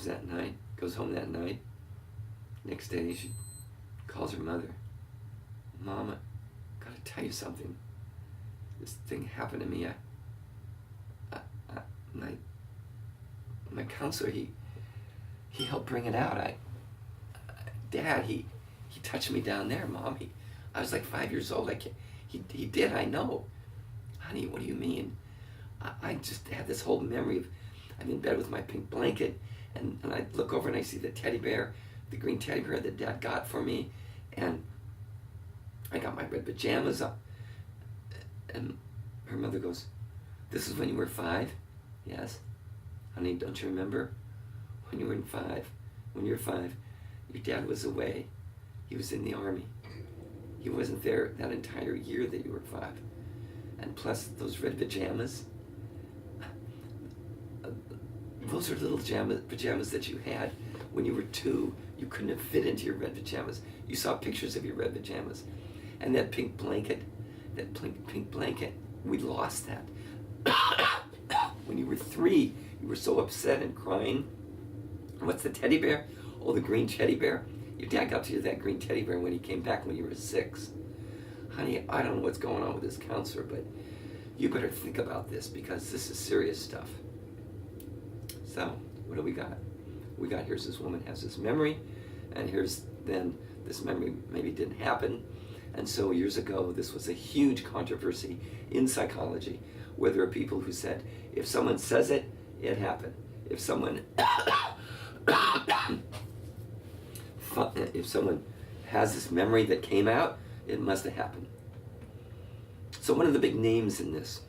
that night, goes home that night. Next day, she calls her mother. Mom, I gotta tell you something. This thing happened to me. My counselor, he helped bring it out. Dad, he touched me down there, Mom. I was like 5 years old. He did, I know. Honey, what do you mean? I just had this whole memory of, I'm in bed with my pink blanket, and I look over and I see the teddy bear, the green teddy bear that Dad got for me, and I got my red pajamas up. And her mother goes, this is when you were 5? Yes. Honey, don't you remember? When you were 5, your dad was away. He was in the army. He wasn't there that entire year that you were 5. And plus those red pajamas, those are little pajamas that you had when you were 2. You couldn't have fit into your red pajamas. You saw pictures of your red pajamas. And that pink blanket, we lost that. When you were 3, you were so upset and crying. What's the teddy bear? Oh, the green teddy bear. Your dad got you that green teddy bear when he came back when you were 6. Honey, I don't know what's going on with this counselor, but you better think about this because this is serious stuff. So, what do we got? We got, here's this woman has this memory, and here's then this memory maybe didn't happen. And so years ago, this was a huge controversy in psychology, where there are people who said, if someone says it, it happened. If someone if someone has this memory that came out, it must have happened. So one of the big names in this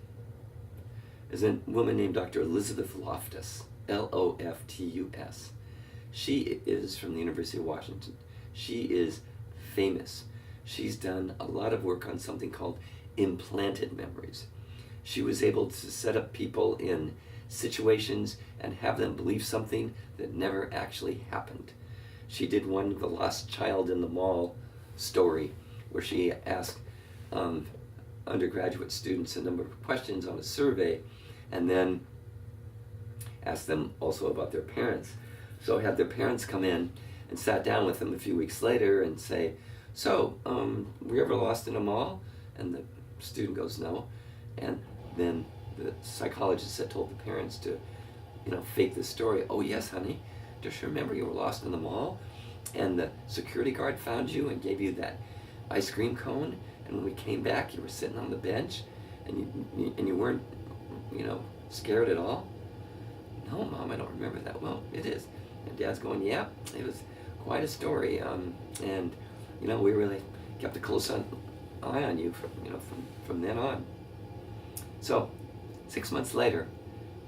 is a woman named Dr. Elizabeth Loftus, Loftus. She is from the University of Washington. She is famous. She's done a lot of work on something called implanted memories. She was able to set up people in situations and have them believe something that never actually happened. She did one of the lost child in the mall story, where she asked undergraduate students a number of questions on a survey, and then asked them also about their parents. So had their parents come in and sat down with them a few weeks later and say, so, were you ever lost in a mall? And the student goes, no. And then the psychologist had told the parents to, fake this story. Oh yes, honey, just remember you were lost in the mall, and the security guard found you and gave you that ice cream cone, and when we came back, you were sitting on the bench, and you weren't, scared at all? No, Mom, I don't remember that. Well, it is. And Dad's going, yeah, it was quite a story, and we really kept a close eye on you from then on. So, 6 months later,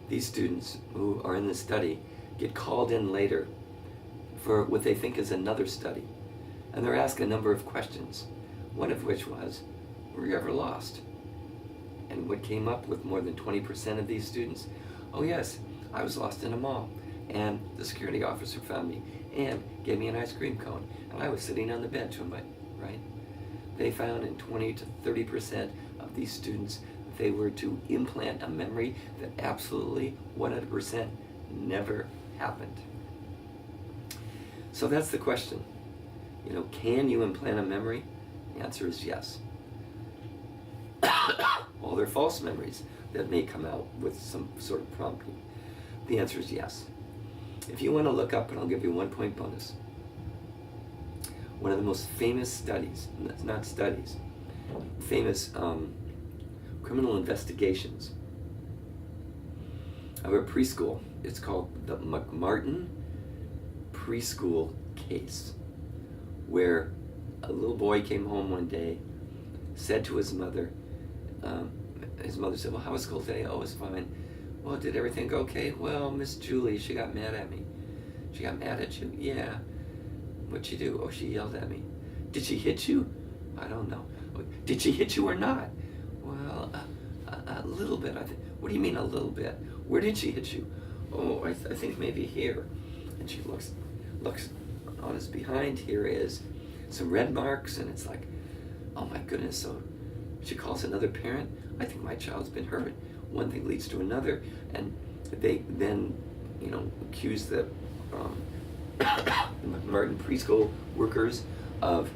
these students who are in this study get called in later for what they think is another study. And they're asked a number of questions, one of which was, were you ever lost? And what came up with more than 20% of these students? Oh yes, I was lost in a mall, and the security officer found me and gave me an ice cream cone, and I was sitting on the bench right? They found in 20 to 30% of these students they were to implant a memory that absolutely 100% never happened. So that's the question. Can you implant a memory? The answer is yes. Well, they're false memories that may come out with some sort of prompting. The answer is yes. If you want to look up, and I'll give you 1 point bonus, one of the most famous studies, not studies, famous criminal investigations of a preschool. It's called the McMartin preschool case, where a little boy came home one day, said to his mother said, well, how was school today? Oh, it was fine. Well, did everything go okay? Well, Miss Julie, she got mad at me. She got mad at you? Yeah. What'd she do? Oh, she yelled at me. Did she hit you? I don't know. Did she hit you or not? Well, a little bit. What do you mean a little bit? Where did she hit you? Oh, I think maybe here. And she looks on his behind. Here is some red marks, and it's like, oh my goodness. So she calls another parent. I think my child's been hurt. One thing leads to another, and they then, accuse the um, Martin preschool workers of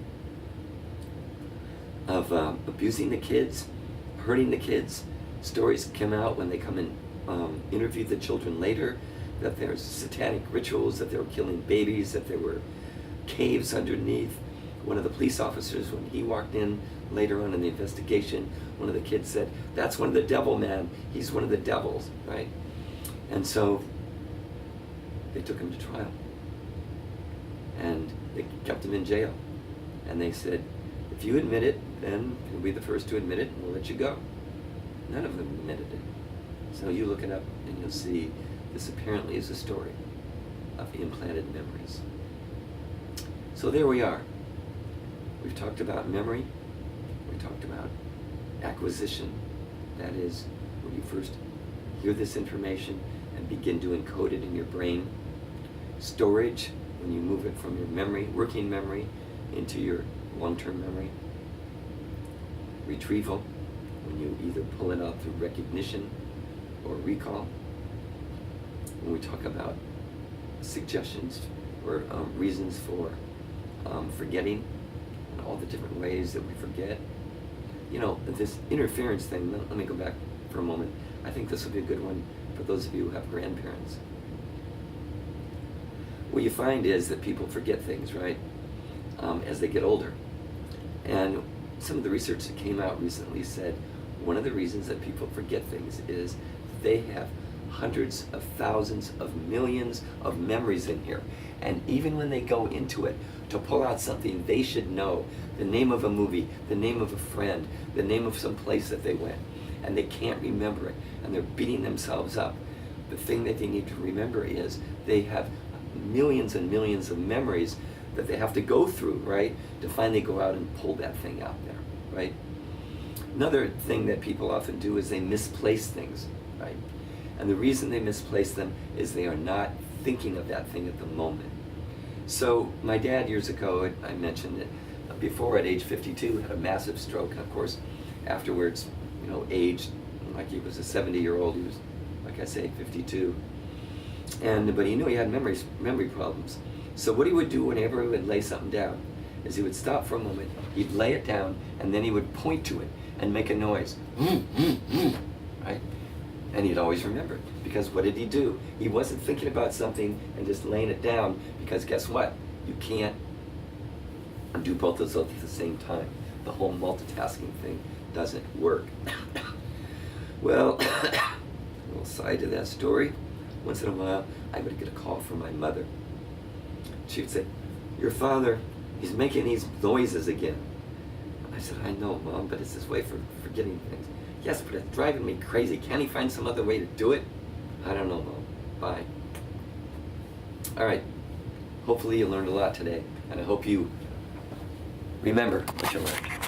abusing the kids, hurting the kids. Stories come out when they come and interview the children later, that there's satanic rituals, that they were killing babies, that there were caves underneath. One of the police officers, when he walked in later on in the investigation, one of the kids said, "That's one of the devil men. He's one of the devils," right? And so they took him to trial. And they kept him in jail. And they said, "If you admit it, then you'll be the first to admit it, and we'll let you go." None of them admitted it. So you look it up and you'll see this apparently is a story of implanted memories. So there we are. We've talked about memory. We talked about acquisition. That is, when you first hear this information and begin to encode it in your brain. Storage, when you move it from your memory, working memory, into your long-term memory. Retrieval, when you either pull it out through recognition or recall. When we talk about suggestions or reasons for forgetting, and all the different ways that we forget. You know, this interference thing, let me go back for a moment. I think this will be a good one for those of you who have grandparents. What you find is that people forget things, right, as they get older. And some of the research that came out recently said one of the reasons that people forget things is they have hundreds of thousands of millions of memories in here. And even when they go into it to pull out something they should know, the name of a movie, the name of a friend, the name of some place that they went, and they can't remember it, and they're beating themselves up. The thing that they need to remember is they have millions and millions of memories that they have to go through, right, to finally go out and pull that thing out there, right? Another thing that people often do is they misplace things, right? And the reason they misplace them is they are not thinking of that thing at the moment. So my dad years ago, I mentioned it before, at age 52, had a massive stroke. And of course, afterwards, you know, aged like he was a 70-year-old. He was, like I say, 52. But he knew he had memory problems. So what he would do whenever he would lay something down is he would stop for a moment, he'd lay it down, and then he would point to it and make a noise, right? And he'd always remember it, because what did he do? He wasn't thinking about something and just laying it down, because guess what? You can't do both those at the same time. The whole multitasking thing doesn't work. Well, a little side to that story. Once in a while, I would get a call from my mother. She would say, "Your father, he's making these noises again." I said, "I know, Mom, but it's his way for forgetting things." "Yes, but it's driving me crazy. Can't he find some other way to do it?" "I don't know, Mom. Bye." All right. Hopefully you learned a lot today, and I hope you remember what you learned.